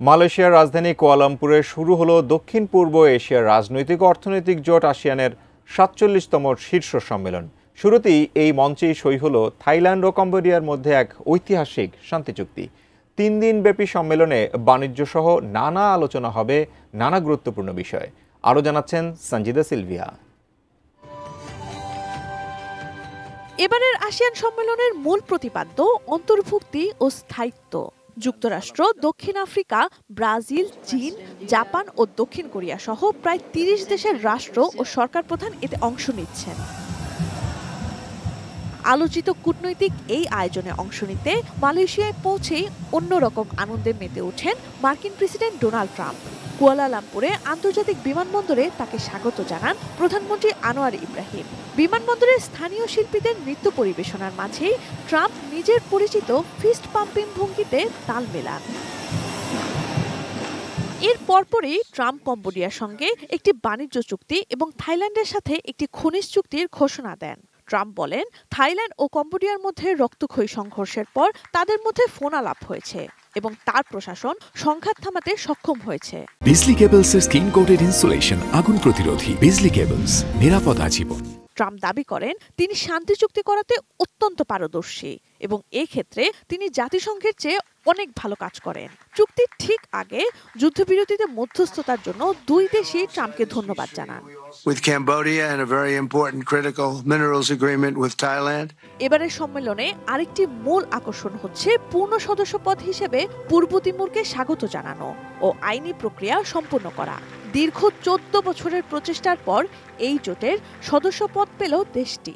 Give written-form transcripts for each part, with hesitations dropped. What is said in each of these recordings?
মালয়েশিয়ার রাজধানী কুয়ালালামপুরে শুরু হলো দক্ষিণ পূর্ব এশিয়ার রাজনৈতিক অর্থনৈতিক জোট আসিয়ানের ৪৭তম শীর্ষ সম্মেলন। শুরুতেই এই মঞ্চেই সই হলো থাইল্যান্ড ও কম্বোডিয়ার মধ্যে এক ঐতিহাসিক শান্তি চুক্তি। ৩ দিনব্যাপী সম্মেলনে বাণিজ্য সহ নানা আলোচনা হবে নানা গুরুত্বপূর্ণ বিষয়ে। আরও জানাচ্ছেন সঞ্জিদা সিলভিয়া। এবারের আসিয়ান সম্মেলনের মূল প্রতিপাদ্য অন্তর্ভুক্তি ও স্থায়িত্ব। যুক্তরাষ্ট্র, দক্ষিণ আফ্রিকা, ব্রাজিল, চীন, জাপান ও দক্ষিণ কোরিয়া সহ প্রায় ৩০ দেশের রাষ্ট্র ও সরকার প্রধান এতে অংশ নিচ্ছেন। আলোচিত কূটনৈতিক এই আয়োজনে অংশ নিতে মালয়েশিয়ায় পৌঁছেই অন্যরকম আনন্দে মেতে ওঠেন মার্কিন প্রেসিডেন্ট ডোনাল্ড ট্রাম্প। কুয়ালালামপুরে আন্তর্জাতিক বিমানবন্দরে তাকে স্বাগত জানান প্রধানমন্ত্রী আনোয়ার ইব্রাহিম। বিমানবন্দরে স্থানীয় শিল্পীদের নৃত্য পরিবেশনার মাঝেই ট্রাম্প নিজের পরিচিত ফিস্ট পাম্পিং ভঙ্গিতে তাল মেলান। এর পরপরই ট্রাম্প কম্বোডিয়ার সঙ্গে একটি বাণিজ্য চুক্তি এবং থাইল্যান্ডের সাথে একটি খনিজ চুক্তির ঘোষণা দেন। ট্রাম্প বলেন, থাইল্যান্ড ও কম্বোডিয়ার মধ্যে রক্তক্ষয়ী সংঘর্ষের পর তাদের মধ্যে ফোন আলাপ হয়েছে এবং তার প্রশাসন সংঘাত থামাতে সক্ষম হয়েছে। বিজলি কেবলসের স্কিন কোটেড ইনসুলেশন আগুন প্রতিরোধী। বিজলি কেবলস, নিরাপদ আজীবন। ট্রাম্প দাবি করেন তিনি শান্তি চুক্তি করাতে অত্যন্ত পারদর্শী এবং এক্ষেত্রে তিনি জাতিসংঘের চেয়ে অনেক ভালো কাজ করেন। চুক্তির ঠিক আগে যুদ্ধবিরতিতে মধ্যস্থতার জন্য দুই দেশই ট্রাম্পকে ধন্যবাদ জানান। With Cambodia and a very important critical minerals agreement with Thailand. এবারের সম্মেলনে আরেকটি মূল আকর্ষণ হচ্ছে পূর্ণ সদস্যপদ হিসেবে পূর্ব তিমুরকে স্বাগত জানানো ও আইনি প্রক্রিয়া সম্পন্ন করা। দীর্ঘ 14 বছরের প্রচেষ্টার পর এই জোটের সদস্যপদ পেল দেশটি।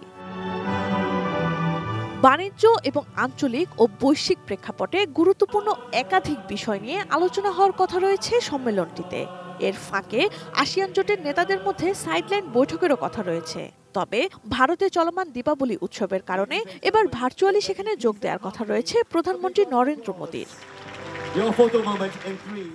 বাণিজ্য এবং আঞ্চলিক ও বৈশ্বিক প্রেক্ষাপটে গুরুত্বপূর্ণ একাধিক বিষয় নিয়ে আলোচনা হওয়ার কথা রয়েছে সম্মেলনটিতে। এর ফাঁকে আসিয়ান জোটের নেতাদের মধ্যে সাইডলাইন বৈঠকেরও কথা রয়েছে। তবে ভারতে চলমান দীপাবলি উৎসবের কারণে এবার ভার্চুয়ালি সেখানে যোগ দেওয়ার কথা রয়েছে প্রধানমন্ত্রী নরেন্দ্র মোদীর।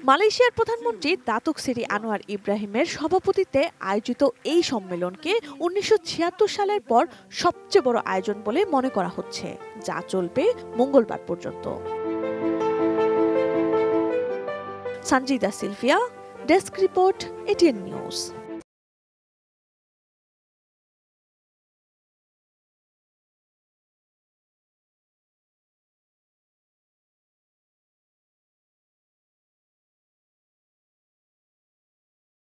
মালয়েশিয়ার প্রধানমন্ত্রী দাতুক সেরি আনোয়ার ইব্রাহিমের সভাপতিত্বে আয়োজিত এই সম্মেলনকে ১৯৭৬ সালের পর সবচেয়ে বড় আয়োজন বলে মনে করা হচ্ছে, যা চলবে মঙ্গলবার পর্যন্ত। Sanjida Sylvia, desk report, ATN news.